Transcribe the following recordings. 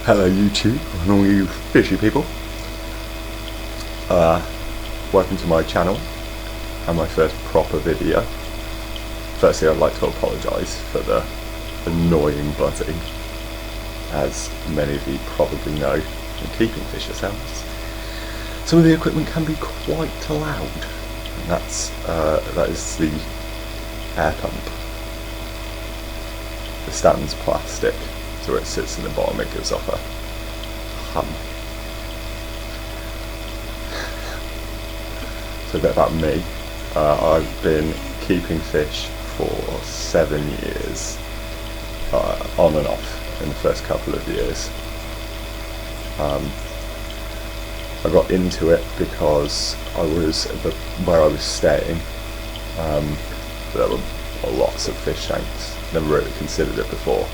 Hello YouTube and all you fishy people. Welcome to my channel and my first proper video. Firstly, I'd like to apologise for the annoying buzzing. As many of you probably know from keeping fish yourselves, some of the equipment can be quite loud, and that is the air pump. The stand's plastic, so where it sits in the bottom it gives off a hum. So a bit about me. I've been keeping fish for 7 years, on and off in the first couple of years. I got into it because where I was staying, there were lots of fish tanks. Never really considered it before,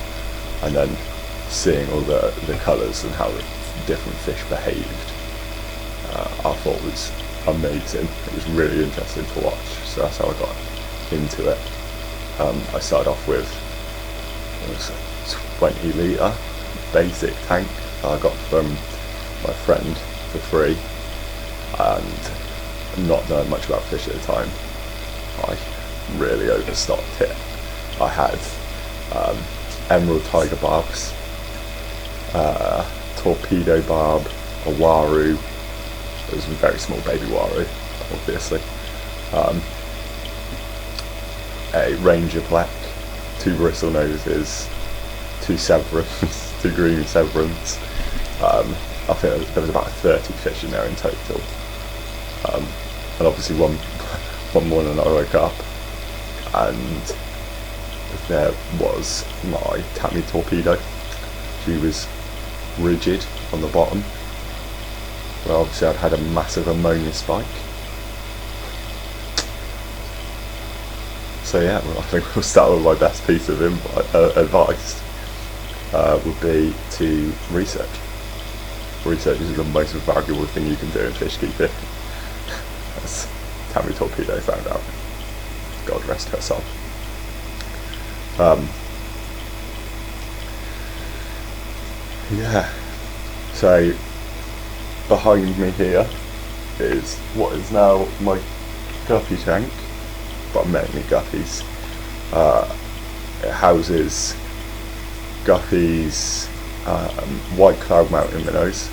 and then seeing all the colours and how the different fish behaved, I thought was amazing. It was really interesting to watch, so that's how I got into it. I started off with a 20 litre basic tank that I got from my friend for free, and not knowing much about fish at the time, I really overstocked it. I had emerald tiger barbs, torpedo barb, a waru. It was a very small baby waru, obviously. A ranger black, 2 bristle noses, 2 severums, 2 green severums. I think there was about 30 fish in there in total. And obviously one morning I woke up and there was my Tammy torpedo. She was rigid on the bottom. Well, obviously I'd had a massive ammonia spike. So yeah, I think we'll start with my best piece of advice would be to research. Research is the most valuable thing you can do in fish keeping. As Tammy torpedo found out. God rest her soul. Yeah, so behind me here is what is now my guppy tank, but mainly guppies. It houses guppies, white cloud mountain minnows,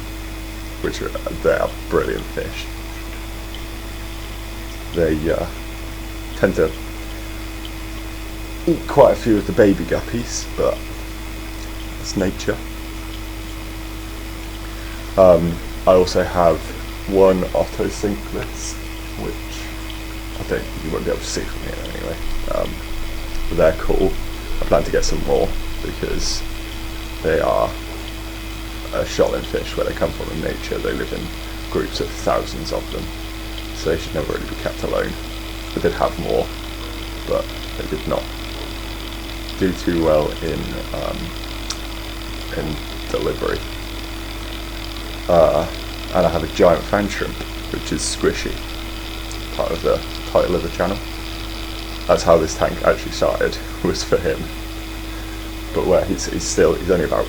which they are brilliant fish. They tend to eat quite a few of the baby guppies, but it's nature. I also have one Otto sinkless, which you won't be able to see from here anyway. But they're cool. I plan to get some more because they are a shoaling fish. Where they come from in nature, they live in groups of thousands of them, so they should never really be kept alone. I did have more, but they did not do too well in delivery. And I have a giant fan shrimp, which is Squishy, part of the title of the channel. That's how this tank actually started, was for him. But where he's only about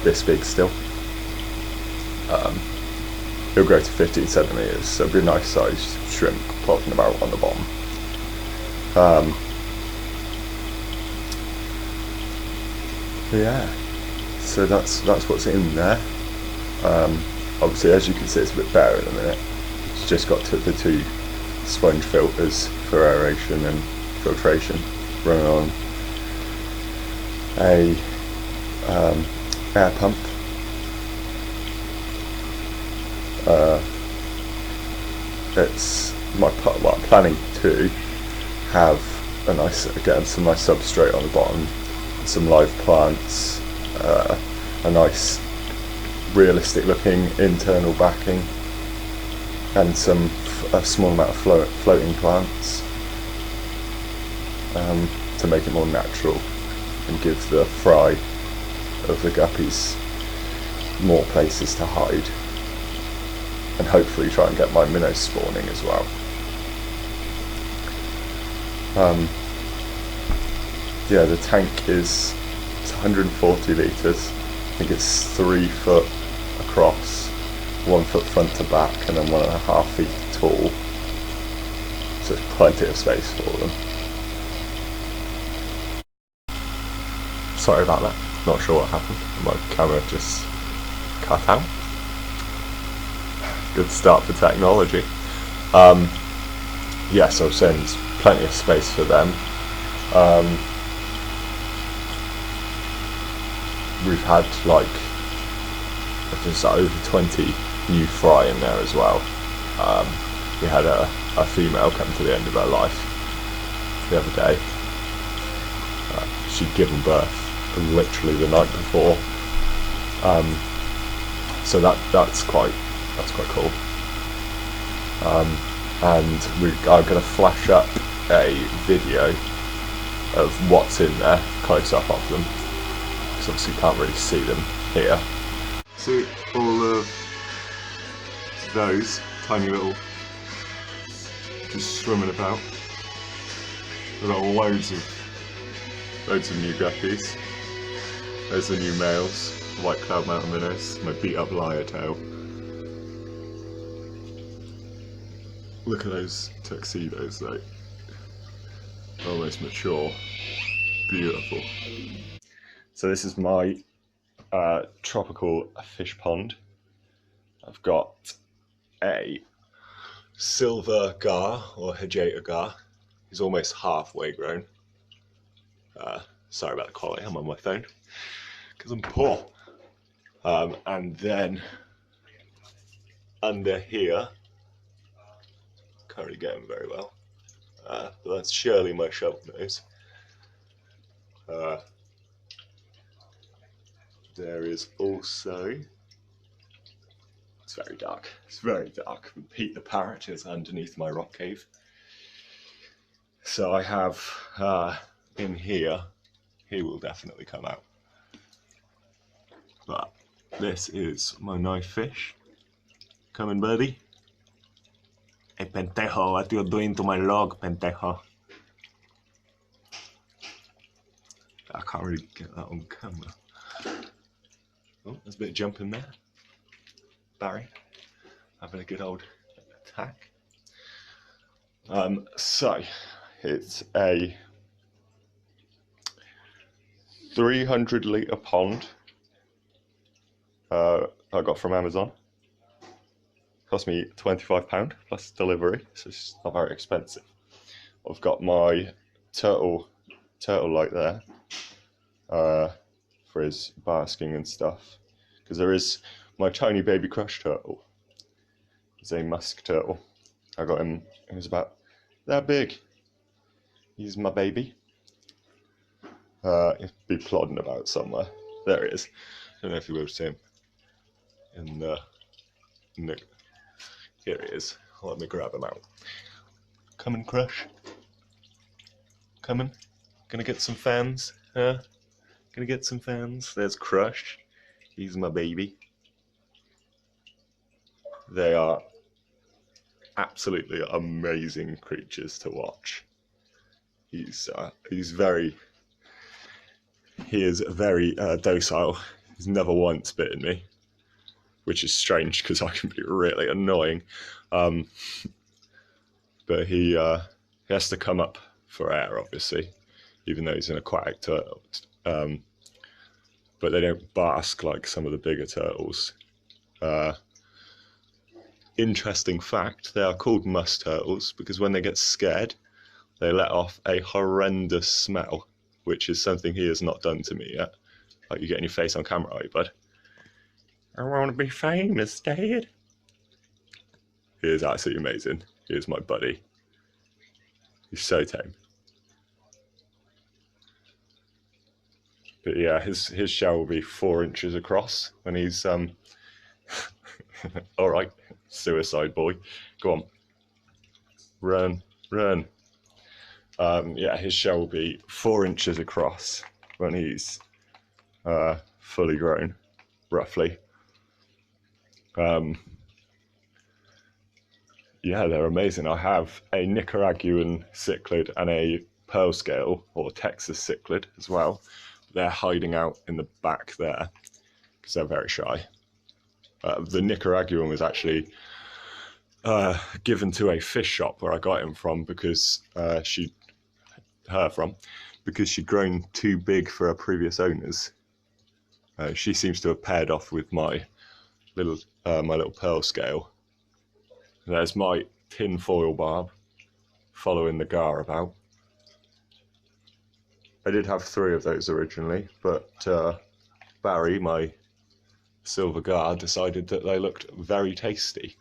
this big still. He'll grow to 15 centimetres, so it'll be a nice sized shrimp plopping about on the bottom. Yeah, so that's what's in there. Obviously, as you can see, it's a bit better in a minute. It's just got the 2 sponge filters for aeration and filtration running on a air pump. I'm planning to have some nice substrate on the bottom, some live plants, a nice realistic looking internal backing, and a small amount of floating plants, to make it more natural and give the fry of the guppies more places to hide, and hopefully try and get my minnows spawning as well. Yeah, the tank is 140 litres, think it's 3 foot across, 1 foot front to back, and then 1.5 feet tall. So there's plenty of space for them. Sorry about that, not sure what happened. My camera just cut out. Good start for technology. Yeah, so I was saying there's plenty of space for them. We've had like, I think it's over 20 new fry in there as well. We had a female come to the end of her life the other day. She'd given birth literally the night before. So that's quite cool. And we are going to flash up a video of what's in there, close up of them, because obviously you can't really see them here. See all of those tiny little, just swimming about. We've got loads of new guppies. There's the new males, white cloud mountain minnows, my beat up lyre tail. Look at those tuxedos though. Almost mature. Beautiful. So this is my tropical fish pond. I've got a silver gar, or Hajata gar. He's almost halfway grown. Sorry about the quality, I'm on my phone, because I'm poor. And then under here, can't really get him very well, but that's surely my shovel nose. There is also, it's very dark, Pete the parrot is underneath my rock cave. So I have in here, he will definitely come out. But this is my knife fish. Coming, buddy. Hey, pendejo, what you doing to my log, pendejo? I can't really get that on camera. Oh, there's a bit of jumping there. Barry, having a good old attack. So, it's a 300 litre pond I got from Amazon. Cost me £25 plus delivery, so it's not very expensive. I've got my turtle light there for his basking and stuff, because there is my tiny baby crush turtle. He's a musk turtle. I got him, he was about that big. He's my baby. He'll be plodding about somewhere. There he is. I don't know if you will see him. Here he is. Let me grab him out. Coming, Crush. Coming. Gonna get some fans, huh? Gonna get some fans. There's Crush. He's my baby. They are absolutely amazing creatures to watch. He is very docile. He's never once bitten me, which is strange because I can be really annoying. But he has to come up for air, obviously, even though he's an aquatic turtle. But they don't bask like some of the bigger turtles. Interesting fact, they are called musk turtles because when they get scared, they let off a horrendous smell, which is something he has not done to me yet. Like you getting your face on camera, are you, bud? I want to be famous, Dad. He is absolutely amazing. He is my buddy. He's so tame. But yeah, his shell will be 4 inches across when he's all right, suicide boy. Go on, run. Yeah, his shell will be 4 inches across when he's fully grown, roughly. Yeah, they're amazing. I have a Nicaraguan cichlid and a pearl scale, or Texas cichlid as well. They're hiding out in the back there. because they're very shy. The Nicaraguan was actually given to a fish shop where I got him from because she'd grown too big for her previous owners. She seems to have paired off with my little pearl scale. There's my tin foil barb following the gar about. I did have 3 of those originally, but Barry, my silver gar, decided that they looked very tasty.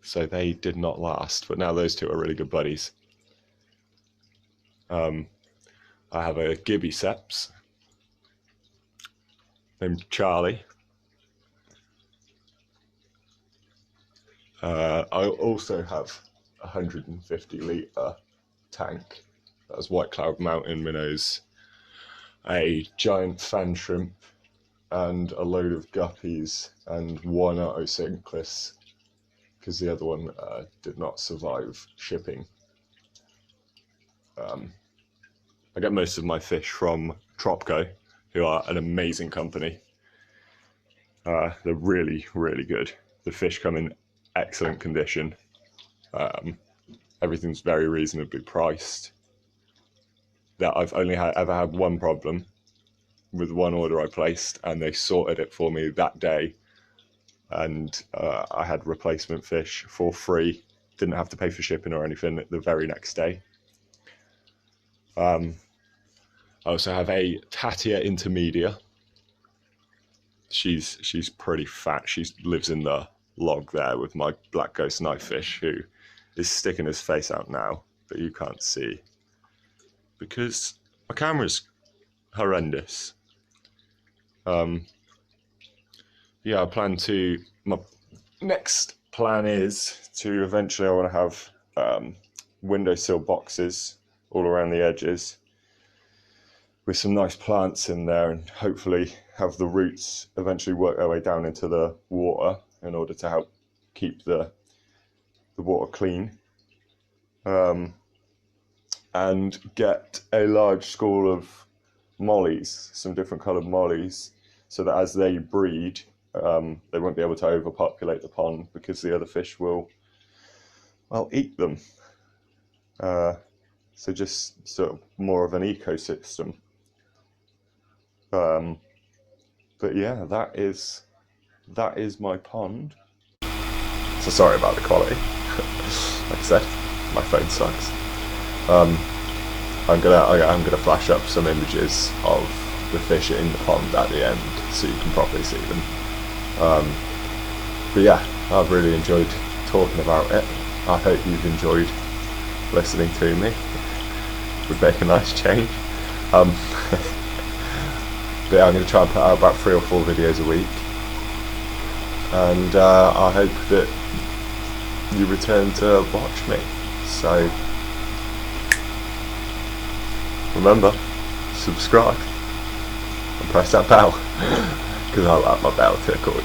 So they did not last, but now those 2 are really good buddies. I have a Gibbiceps named Charlie. I also have a 150 litre tank. That's White Cloud Mountain minnows, a giant fan shrimp, and a load of guppies, and 1 Otocinclus, because the other one did not survive shipping. I get most of my fish from Tropco, who are an amazing company. They're really, really good. The fish come in excellent condition. Everything's very reasonably priced. I've only ever had 1 problem with 1 order I placed, and they sorted it for me that day. And I had replacement fish for free. Didn't have to pay for shipping or anything the very next day. I also have a Tatia intermedia. She's pretty fat. She lives in the log there with my black ghost knifefish, who is sticking his face out now, but you can't see because my camera's horrendous. Yeah, my next plan is to eventually, I want to have windowsill boxes all around the edges with some nice plants in there, and hopefully have the roots eventually work their way down into the water in order to help keep the water clean. And get a large school of mollies, some different coloured mollies, so that as they breed, they won't be able to overpopulate the pond because the other fish will, well, eat them. So just sort of more of an ecosystem. But yeah, that is my pond. So sorry about the quality. Like I said, my phone sucks. I'm gonna flash up some images of the fish in the pond at the end so you can properly see them. But yeah, I've really enjoyed talking about it. I hope you've enjoyed listening to me. Would make a nice change. But yeah, I'm going to try and put out about 3 or 4 videos a week, and I hope that you return to watch me. So remember, subscribe and press that bell because I like my bell tickled.